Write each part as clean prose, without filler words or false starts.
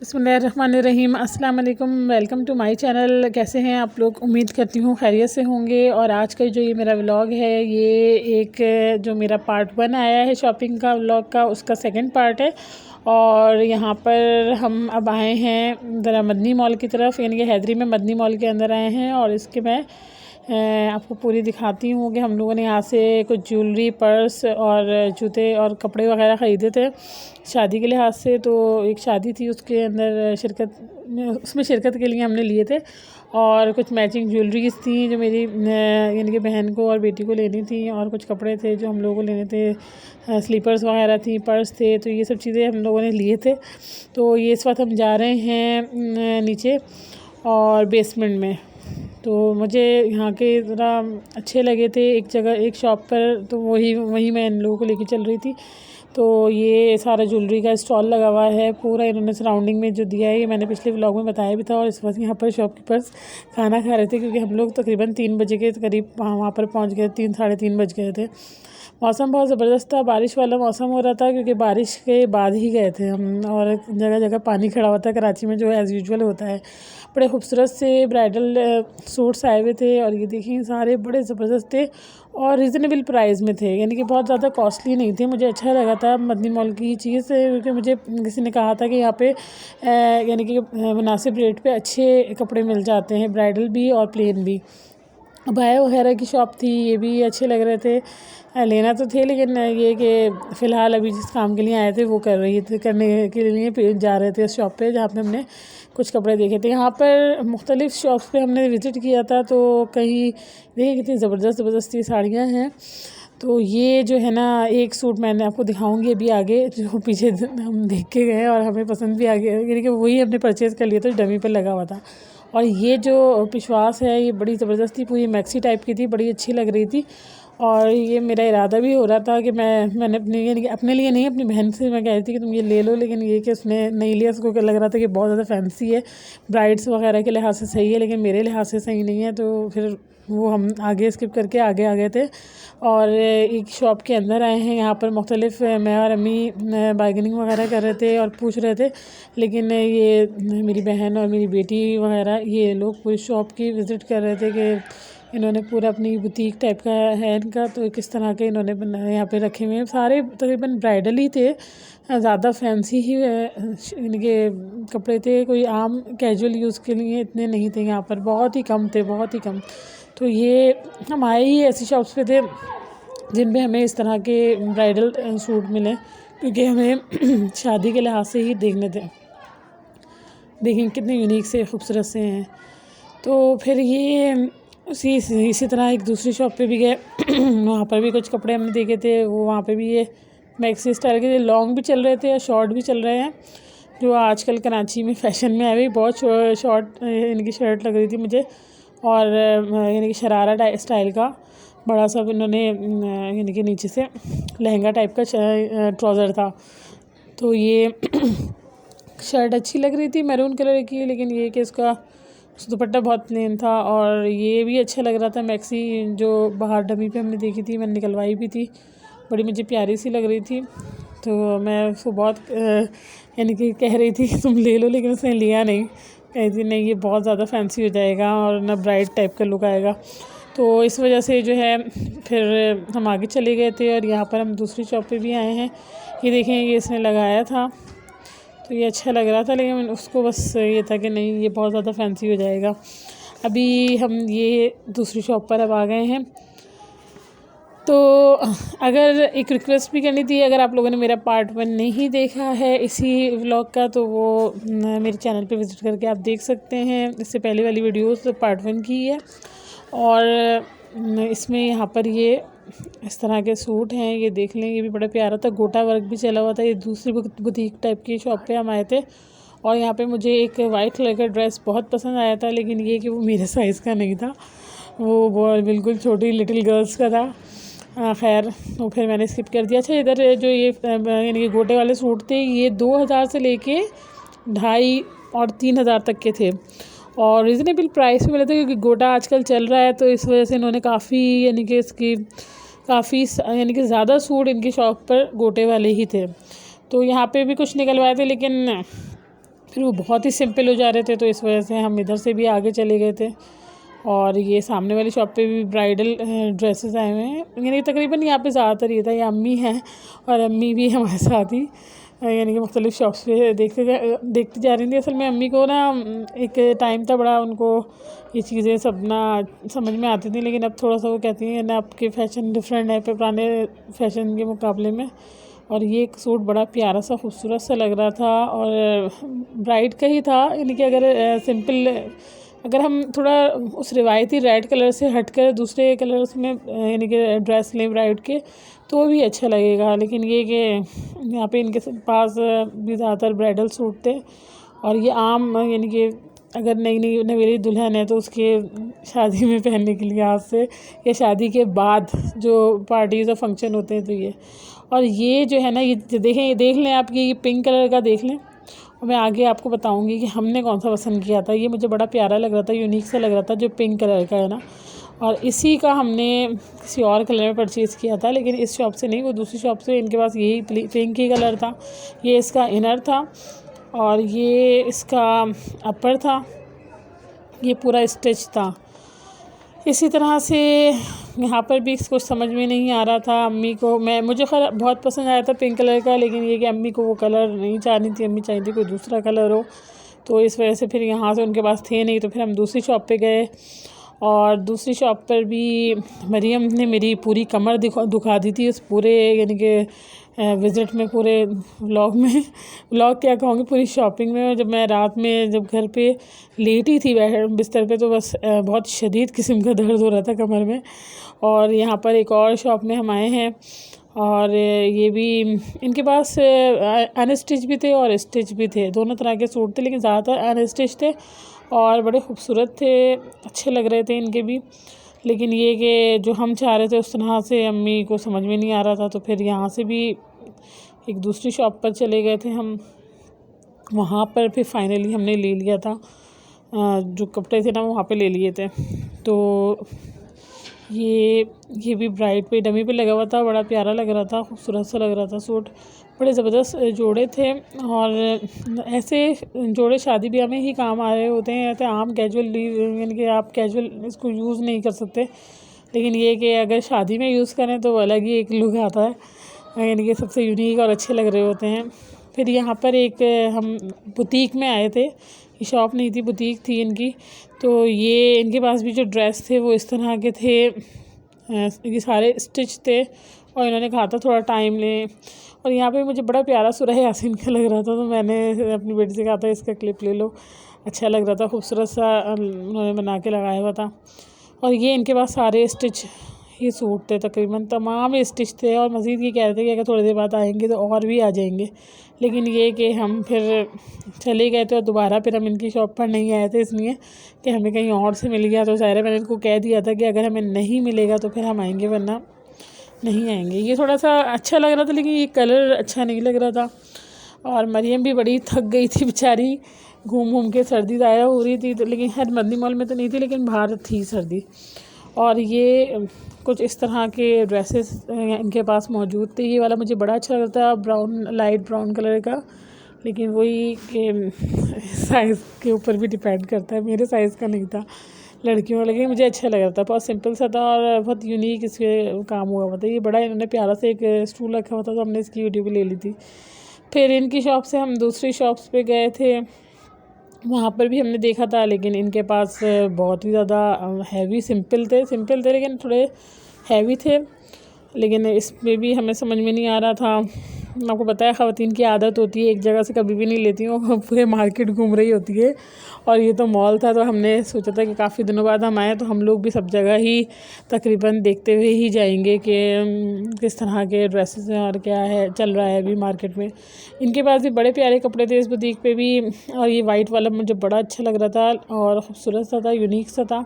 बिस्मिल्लाहिर्रहमानिर्रहीम। अस्सलाम वालेकुम, वेलकम टू माय चैनल। कैसे हैं आप लोग? उम्मीद करती हूँ खैरियत से होंगे। और आज का जो ये मेरा व्लॉग है, ये एक जो मेरा पार्ट 1 आया है शॉपिंग का व्लॉग का, उसका सेकंड पार्ट है। और यहाँ पर हम अब आए हैं ज़रा मदनी मॉल की तरफ, यानी कि हैदरी में मदनी मॉल के अंदर आए हैं। और इसके मैं आपको पूरी दिखाती हूँ कि हम लोगों ने यहाँ से कुछ ज्वेलरी, पर्स और जूते और कपड़े वगैरह ख़रीदे थे शादी के लिहाज से। तो एक शादी थी, उसके अंदर उसमें शिरकत के लिए हमने लिए थे। और कुछ मैचिंग ज्वेलरीज थी जो मेरी यानी कि बहन को और बेटी को लेनी थी। और कुछ कपड़े थे जो हम लोगों को लेने थे, स्लीपर्स वगैरह थी, पर्स थे। तो ये सब चीज़ें हम लोगों ने लिए थे। तो ये इस वक्त हम जा रहे हैं नीचे और बेसमेंट में। तो मुझे यहाँ के ज़रा अच्छे लगे थे एक जगह, एक शॉप पर, तो वहीं मैं इन लोगों को लेके चल रही थी। तो ये सारा ज्वेलरी का स्टॉल लगा हुआ है पूरा, इन्होंने सराउंडिंग में जो दिया है, ये मैंने पिछले व्लॉग में बताया भी था। और इस वक्त यहाँ पर शॉपकीपर्स खाना खा रहे थे, क्योंकि हम लोग तकरीबन 3 बजे के करीब वहाँ पर पहुँच गए, 3 साढ़े 3 बज गए थे। मौसम बहुत ज़बरदस्त था, बारिश वाला मौसम हो रहा था, क्योंकि बारिश के बाद ही गए थे हम। और जगह जगह पानी खड़ा हुआ था कराची में, जो एज़ यूजुअल होता है। बड़े खूबसूरत से ब्राइडल सूट्स आए हुए थे, और ये देखिए सारे बड़े ज़बरदस्त थे और रिज़नेबल प्राइस में थे, यानी कि बहुत ज़्यादा कॉस्टली नहीं थे। मुझे अच्छा लगा था मदनी मॉल की चीज़, क्योंकि मुझे किसी ने कहा था कि यहाँ पे यानी कि मुनासिब रेट पे अच्छे कपड़े मिल जाते हैं, ब्राइडल भी और प्लेन भी। अबाया वगैरह की शॉप थी, ये भी अच्छे लग रहे थे। लेना तो थे, लेकिन ये कि फ़िलहाल अभी जिस काम के लिए आए थे वो करने के लिए जा रहे थे इस शॉप पे, जहाँ पे हमने कुछ कपड़े देखे थे। यहाँ पर मुख्तलिफ़ शॉप्स पे हमने विज़िट किया था, तो कहीं देखिए कितनी ज़बरदस्त साड़ियाँ हैं। तो ये जो है ना, एक सूट मैंने आपको दिखाऊंगी अभी आगे, जो पीछे हम देख के गए और हमें पसंद भी आ गया, यानी कि वही हमने परचेज़ कर लिया था, डमी पर लगा हुआ था। और ये जो पिशवास है, ये बड़ी ज़बरदस्त थी, पूरी मैक्सी टाइप की थी, बड़ी अच्छी लग रही थी। और ये मेरा इरादा भी हो रहा था कि मैंने यानी कि अपने लिए नहीं, अपनी बहन से मैं कह रही थी कि तुम ये ले लो, लेकिन ये कि उसने नहीं लिया। उसको लग रहा था कि बहुत ज़्यादा फैंसी है, ब्राइड्स वगैरह के लिहाज से सही है, लेकिन मेरे लिहाज से सही नहीं है। तो फिर वो हम आगे स्किप करके आगे आ गए थे। और एक शॉप के अंदर आए हैं। यहाँ पर मुख्तलिफ़ मैं और अम्मी बार्गेनिंग वगैरह कर रहे थे और पूछ रहे थे, लेकिन ये मेरी बहन और मेरी बेटी वगैरह ये लोग पूरी शॉप की विज़िट कर रहे थे कि इन्होंने पूरा अपनी बुटीक टाइप का है इनका, तो किस तरह के इन्होंने यहाँ पे रखे हुए हैं। सारे तकरीबन ब्राइडल ही थे, ज़्यादा फैंसी ही इनके कपड़े थे, कोई आम कैजुअल यूज़ के लिए इतने नहीं थे। यहाँ पर बहुत ही कम थे, बहुत ही कम। तो ये हम आए ही ऐसी शॉप्स पे थे जिन पे हमें इस तरह के ब्राइडल सूट मिले, क्योंकि हमें शादी के लिहाज से ही देखने थे। देखें कितने यूनिक से खूबसूरत से हैं। तो फिर ये इसी तरह एक दूसरी शॉप पे भी गए वहाँ पर भी कुछ कपड़े हमने देखे थे। वो वहाँ पे भी ये मैक्सी स्टाइल के लॉन्ग भी चल रहे थे और शॉर्ट भी चल रहे हैं, जो आजकल कराची में फ़ैशन में आए हुए। बहुत शॉर्ट इनकी शर्ट लग रही थी मुझे, और यानी कि शरारा स्टाइल का बड़ा सा इन्होंने यानी कि नीचे से लहंगा टाइप का ट्राउज़र था। तो ये शर्ट अच्छी लग रही थी मैरून कलर की, लेकिन ये कि इसका दुपट्टा बहुत प्लेन था। और ये भी अच्छा लग रहा था मैक्सी, जो बाहर डमी पे हमने देखी थी, मैंने निकलवाई भी थी, बड़ी मुझे प्यारी सी लग रही थी। तो मैं उसको बहुत यानी कि कह रही थी कि तुम ले लो, लेकिन उसने लिया नहीं। कही थी नहीं, ये बहुत ज़्यादा फैंसी हो जाएगा और ना ब्राइट टाइप का लुक आएगा। तो इस वजह से जो है फिर हम आगे चले गए थे। और यहाँ पर हम दूसरी शॉप पे भी आए हैं। ये देखें, ये इसने लगाया था, तो ये अच्छा लग रहा था, लेकिन उसको बस ये था कि नहीं, ये बहुत ज़्यादा फैंसी हो जाएगा। अभी हम ये दूसरी शॉप पर अब आ गए हैं। तो अगर एक रिक्वेस्ट भी करनी थी, अगर आप लोगों ने मेरा पार्ट 1 नहीं देखा है इसी व्लॉग का, तो वो मेरे चैनल पे विज़िट करके आप देख सकते हैं। इससे पहले वाली वीडियोस तो पार्ट 1 की है। और इसमें यहाँ पर ये इस तरह के सूट हैं, ये देख लें, ये भी बड़ा प्यारा था, गोटा वर्क भी चला हुआ था। ये दूसरी बुटीक टाइप की शॉप पे हम आए थे। और यहाँ पे मुझे एक वाइट कलर का ड्रेस बहुत पसंद आया था, लेकिन ये कि वो मेरे साइज़ का नहीं था, वो बिल्कुल छोटी लिटिल गर्ल्स का था। खैर, तो फिर मैंने स्किप कर दिया। अच्छा, इधर जो ये यानी कि गोटे वाले सूट थे, ये 2000 से लेके 2,500 और 3,000 तक के थे, और रिजनेबल प्राइस में मिले थे, क्योंकि गोटा आजकल चल रहा है। तो इस वजह से इन्होंने काफ़ी यानी कि इसकी काफ़ी यानी कि ज़्यादा सूट इनकी शॉप पर गोटे वाले ही थे। तो यहाँ पे भी कुछ निकलवाए थे, लेकिन फिर वो बहुत ही सिंपल हो जा रहे थे, तो इस वजह से हम इधर से भी आगे चले गए थे। और ये सामने वाली शॉप पे भी ब्राइडल ड्रेसेस आए हुए हैं, यानी तकरीबन यहाँ पे ज़्यादातर ये था। ये अम्मी हैं और अम्मी भी हमारे साथ ही यानी कि मुख्तलिफ़ शॉप्स पे देखती जा रही थी। असल में अम्मी को ना एक टाइम था बड़ा उनको ये चीज़ें सब ना समझ में आती थी, लेकिन अब थोड़ा सा वो कहती हैं ना आपके फ़ैशन डिफरेंट है पुराने फ़ैशन के मुकाबले में। और ये एक सूट बड़ा प्यारा सा खूबसूरत सा लग रहा था और ब्राइड का ही था, यानी कि अगर सिंपल अगर हम थोड़ा उस रिवायती रेड कलर से हटकर दूसरे कलर्स में यानी कि ड्रेस लें ब्राइड के तो भी अच्छा लगेगा। लेकिन ये कि यहाँ पे इनके पास भी ज़्यादातर ब्राइडल सूट थे और ये आम यानी कि अगर नई नई नवेली दुल्हन है तो उसके शादी में पहनने के लिए आज से या शादी के बाद जो पार्टीज़ और फंक्शन होते हैं तो ये। और ये जो है ना ये देखें, ये देख लें आप, ये पिंक कलर का देख लें और मैं आगे आपको बताऊंगी कि हमने कौन सा पसंद किया था। ये मुझे बड़ा प्यारा लग रहा था, यूनिक सा लग रहा था, जो पिंक कलर का है ना, और इसी का हमने किसी और कलर में परचेज़ किया था, लेकिन इस शॉप से नहीं, वो दूसरी शॉप से। इनके पास यही पिंक ही कलर था। ये इसका इनर था और ये इसका अपर था, ये पूरा स्टिच था। इसी तरह से यहाँ पर भी कुछ समझ में नहीं आ रहा था अम्मी को। मुझे खैर बहुत पसंद आया था पिंक कलर का, लेकिन ये कि अम्मी को वो कलर नहीं चाहनी थी, अम्मी चाहिए थी कोई दूसरा कलर हो। तो इस वजह से फिर यहाँ से उनके पास थे नहीं, तो फिर हम दूसरी शॉप पे गए और दूसरी शॉप पर भी मरियम ने मेरी पूरी कमर दुखा दी थी उस पूरे यानी कि विज़िट में, पूरे व्लॉग क्या कहूँगी, पूरी शॉपिंग में। जब मैं रात में जब घर पे लेटी थी बिस्तर पे तो बस बहुत शदीद किस्म का दर्द हो रहा था कमर में। और यहाँ पर एक और शॉप में हम आए हैं और ये भी इनके पास अनस्टिच भी थे और स्टिच भी थे, दोनों तरह के सूट थे, लेकिन ज़्यादातर अनस्टिच थे और बड़े खूबसूरत थे, अच्छे लग रहे थे इनके भी। लेकिन ये कि जो हम चाह रहे थे उस तरह से अम्मी को समझ में नहीं आ रहा था, तो फिर यहाँ से भी एक दूसरी शॉप पर चले गए थे हम। वहाँ पर फिर फाइनली हमने ले लिया था, जो कपड़े थे ना वहाँ पे ले लिए थे। तो ये भी ब्राइड पे डमी पे लगा हुआ था, बड़ा प्यारा लग रहा था, खूबसूरत सा लग रहा था सूट। बड़े ज़बरदस्त जोड़े थे और ऐसे जोड़े शादी ब्याह में ही काम आ रहे होते हैं, ऐसे आम कैजुअल यानी कि आप कैजुअल इसको यूज़ नहीं कर सकते। लेकिन ये कि अगर शादी में यूज़ करें तो अलग ही एक लुक आता है, यानी कि सबसे यूनिक और अच्छे लग रहे होते हैं। फिर यहाँ पर एक हम बुटीक में आए थे, ये शॉप नहीं थी बुटीक थी इनकी। तो ये इनके पास भी जो ड्रेस थे वो इस तरह के थे, ये सारे स्टिच थे और इन्होंने कहा था थोड़ा टाइम लें। और यहाँ पे मुझे बड़ा प्यारा सुरह यासीन का लग रहा था, तो मैंने अपनी बेटी से कहा था इसका क्लिप ले लो, अच्छा लग रहा था, खूबसूरत सा उन्होंने बना के लगाया हुआ था। और ये इनके पास सारे स्टिच ये सूट थे, तकरीबन तमाम स्टिच थे। और मज़ीद ये कह रहे थे कि अगर थोड़ी देर बाद आएंगे तो और भी आ जाएंगे, लेकिन ये कि हम फिर चले गए थे और दोबारा फिर हम इनकी शॉप पर नहीं आए थे, इसलिए कि हमें कहीं और से मिल गया। तो ज़ाहिर है मैंने इनको कह दिया था कि अगर हमें नहीं मिलेगा तो फिर हम आएंगे, वरना नहीं आएंगे। ये थोड़ा सा अच्छा लग रहा था, लेकिन ये कलर अच्छा नहीं लग रहा था। और मरियम भी बड़ी थक गई थी बेचारी, घूम घूम के, सर्दी ज़ाया हो रही थी। तो लेकिन खैर मदनी मॉल में तो नहीं थी, लेकिन बाहर थी सर्दी। और ये कुछ इस तरह के ड्रेसेस इनके पास मौजूद थे। ये वाला मुझे बड़ा अच्छा लगता है, ब्राउन, लाइट ब्राउन कलर का, लेकिन वही कि साइज़ के ऊपर भी डिपेंड करता है, मेरे साइज़ का नहीं था लड़कियों, लेकिन मुझे अच्छा लग रहा था, बहुत सिंपल सा था और बहुत यूनिक इसके काम हुआ हुआ था। ये बड़ा इन्होंने प्यारा से एक स्टूल रखा हुआ था, तो हमने इसकी वीडियो भी ले ली थी। फिर इनकी शॉप से हम दूसरी शॉप्स पे गए थे, वहाँ पर भी हमने देखा था, लेकिन इनके पास बहुत ही ज़्यादा हैवी सिंपल थे लेकिन थोड़े हैवी थे। लेकिन इसमें भी हमें समझ में नहीं आ रहा था। आपको पता है ख़वातीन की आदत होती है एक जगह से कभी भी नहीं लेती हूँ, पूरे मार्केट घूम रही होती है। और ये तो मॉल था, तो हमने सोचा था कि काफ़ी दिनों बाद हम आए तो हम लोग भी सब जगह ही तकरीबन देखते हुए ही जाएंगे कि किस तरह के ड्रेसेस हैं और क्या है चल रहा है अभी मार्केट में। इनके पास भी बड़े प्यारे कपड़े थे इस बुटीक पे भी। और ये वाइट वाला मुझे बड़ा अच्छा लग रहा था और ख़ूबसूरत सा था, यूनिक सा था।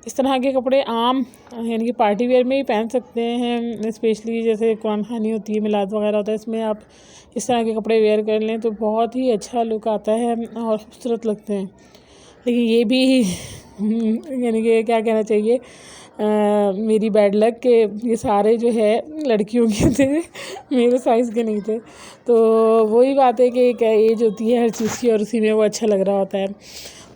इस तरह के कपड़े आम यानी कि पार्टी वेयर में ही पहन सकते हैं, स्पेशली जैसे कुरान खानी होती है, मिलाद वगैरह होता है, इसमें आप इस तरह के कपड़े वेयर कर लें तो बहुत ही अच्छा लुक आता है और ख़ूबसूरत लगते हैं। लेकिन ये भी यानी कि क्या कहना चाहिए, मेरी बैड लक के ये सारे जो है लड़कियों के थे, मेरे साइज़ के नहीं थे। तो वही बात है कि एक एज होती है हर चीज़ की और उसी में वो अच्छा लग रहा होता है।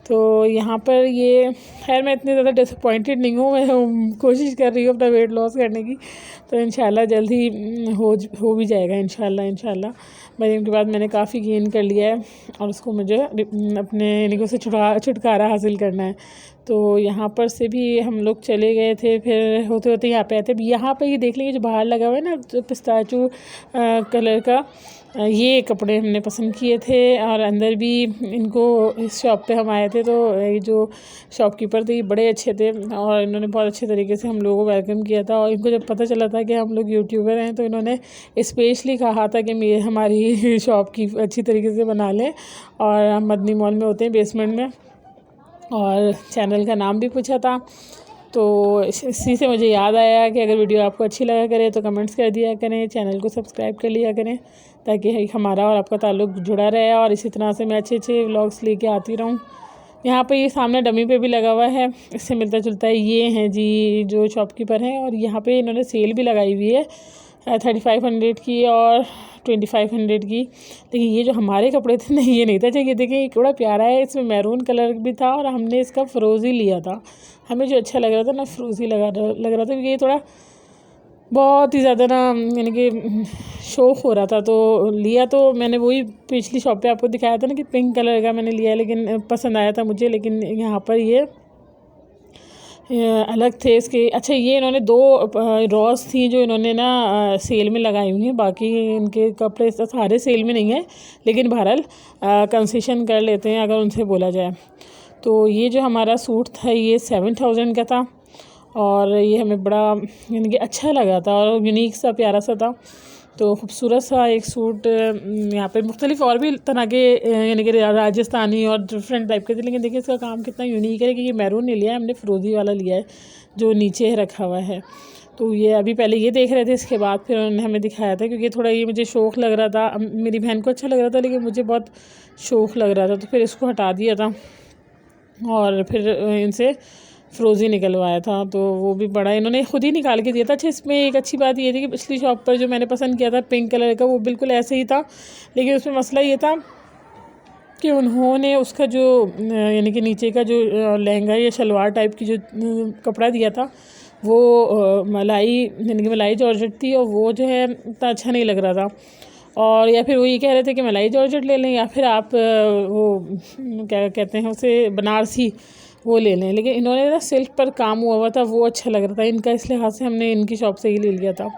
तो यहाँ पर ये खैर मैं इतनी ज़्यादा डिसअपॉइंटेड नहीं हूँ, मैं कोशिश कर रही हूँ अपना वेट लॉस करने की, तो इंशाल्लाह जल्द ही हो भी जाएगा इंशाल्लाह। मरीम के बाद मैंने काफ़ी गेन कर लिया है और उसको मुझे अपने निगों से छुटकारा हासिल करना है। तो यहाँ पर से भी हम लोग चले गए थे, फिर होते होते यहाँ पे आए थे। यहाँ पे ये देख लीजिए जो बाहर लगा हुआ है ना, जो पिस्ताचू कलर का, ये कपड़े हमने पसंद किए थे। और अंदर भी इनको इस शॉप पे हम आए थे तो ये जो शॉपकीपर थे ये बड़े अच्छे थे और इन्होंने बहुत अच्छे तरीके से हम लोगों को वेलकम किया था। और इनको जब पता चला था कि हम लोग यूट्यूबर हैं तो इन्होंने स्पेशली कहा था कि हमारी शॉप की अच्छी तरीके से बना लें। और हम मदनी मॉल में होते हैं बेसमेंट में, और चैनल का नाम भी पूछा था। तो इसी से मुझे याद आया कि अगर वीडियो आपको अच्छी लगा करे तो कमेंट्स कर दिया करें, चैनल को सब्सक्राइब कर लिया करें ताकि हमारा और आपका ताल्लुक़ जुड़ा रहे और इसी तरह से मैं अच्छे व्लॉग्स लेके आती रहूँ। यहाँ पे ये सामने डमी पे भी लगा हुआ है, इससे मिलता जुलता है। ये हैं जी जो शॉपकीपर हैं और यहाँ पे इन्होंने सेल भी लगाई हुई है 3500 की और 2500 की। लेकिन ये जो हमारे कपड़े थे नहीं, ये नहीं था चाहिए। देखिए ये बड़ा प्यारा है, इसमें मैरून कलर भी था और हमने इसका फ़िरोज़ी लिया था। हमें जो अच्छा लग रहा था ना फ़िरोज़ी लग रहा था, क्योंकि ये थोड़ा बहुत ही ज़्यादा ना यानी कि शौक़ हो रहा था। तो लिया तो मैंने वही पिछली शॉप पे आपको दिखाया था ना कि पिंक कलर का मैंने लिया है, लेकिन पसंद आया था मुझे। लेकिन यहाँ पर ये अलग थे इसके। अच्छा ये इन्होंने 2 रॉस थी जो इन्होंने ना सेल में लगाई हुई हैं। बाकी इनके कपड़े सारे सेल में नहीं है, लेकिन बहरहाल कंसेशन कर लेते हैं अगर उनसे बोला जाए। तो ये जो हमारा सूट था ये 7000 का था और ये हमें बड़ा यानी कि अच्छा लगा था और यूनिक सा प्यारा सा था। तो खूबसूरत सा एक सूट यहाँ पे मुख्तलिफ और भी तरह के यानी कि राजस्थानी और डिफरेंट टाइप के थे। लेकिन देखिए इसका काम कितना यूनिक है कि ये मैरून नहीं लिया है हमने, फ़िरोज़ी वाला लिया है जो नीचे रखा हुआ है। तो ये अभी पहले ये देख रहे थे, इसके बाद फिर उन्होंने हमें दिखाया था, क्योंकि थोड़ा ये मुझे शौक़ लग रहा था। मेरी बहन को अच्छा लग रहा था लेकिन मुझे बहुत शौक़ लग रहा था, तो फिर इसको हटा दिया था और फिर इनसे फ़िरोज़ी निकलवाया था। तो वो भी बड़ा इन्होंने ख़ुद ही निकाल के दिया था। अच्छा इसमें एक अच्छी बात ये थी कि पिछली शॉप पर जो मैंने पसंद किया था पिंक कलर का, वो बिल्कुल ऐसे ही था, लेकिन उसमें मसला ये था कि उन्होंने उसका जो यानी कि नीचे का जो लहंगा या शलवार टाइप की जो कपड़ा दिया था वो मलाई यानी कि मलाई जॉर्जेट थी और वो जो है इतना अच्छा नहीं लग रहा था। और या फिर वो ये कह रहे थे कि मलाई जॉर्जेट ले लें या फिर आप वो क्या कहते हैं उसे बनारसी वो ले लें, लेकिन इन्होंने ना सिल्क पर काम हुआ था वो अच्छा लग रहा था इनका, इस लिहाज से हमने इनकी शॉप से ही ले लिया था।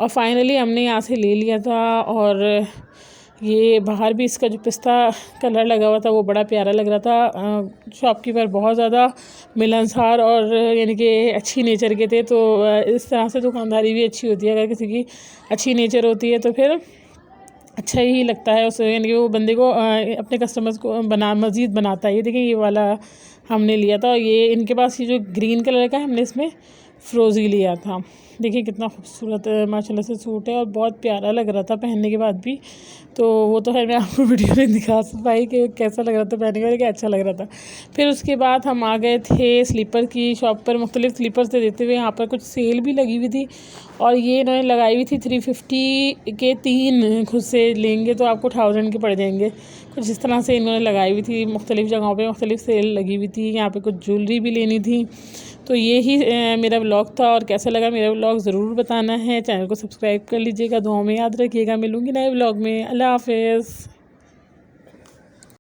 और फाइनली हमने यहाँ से ले लिया था। और ये बाहर भी इसका जो पिस्ता कलर लगा हुआ था वो बड़ा प्यारा लग रहा था। शॉपकीपर बहुत ज़्यादा मिलनसार और यानी कि अच्छी नेचर के थे। तो इस तरह से दुकानदारी भी अच्छी होती है, अगर किसी की अच्छी नेचर होती है तो फिर अच्छा ही लगता है उसे, यानी कि वो बंदे को अपने कस्टमर्स को मज़ीद बनाता है। ये देखिए ये वाला हमने लिया था और ये इनके पास ये जो ग्रीन कलर का है हमने इसमें फ़िरोज़ी लिया था। देखिए कितना खूबसूरत माशाल्लाह से सूट है और बहुत प्यारा लग रहा था पहनने के बाद भी। तो वो तो है मैं आपको वीडियो में दिखा पाई कि कैसा लग रहा था पहनने के बाद, कि अच्छा लग रहा था। फिर उसके बाद हम आ गए थे स्लीपर की शॉप पर, मुख्तलिफ स्लीपर्स से देते हुए। यहाँ पर कुछ सेल भी लगी हुई थी और ये इन्होंने लगाई हुई थी 350 के 3 खुद से लेंगे तो आपको 1000 के पड़ जाएंगे, कुछ इस तरह से इन्होंने लगाई हुई थी। मुख्तलिफ जगहों पे मुख्तलिफ सेल लगी हुई थी। यहाँ पे कुछ ज्वेलरी भी लेनी थी। तो ये ही मेरा व्लॉग था और कैसा लगा मेरा व्लॉग ज़रूर बताना है। चैनल को सब्सक्राइब कर लीजिएगा, दुआओं में याद रखिएगा। मिलूँगी नए व्लॉग में। अल्लाह हाफ़िज़।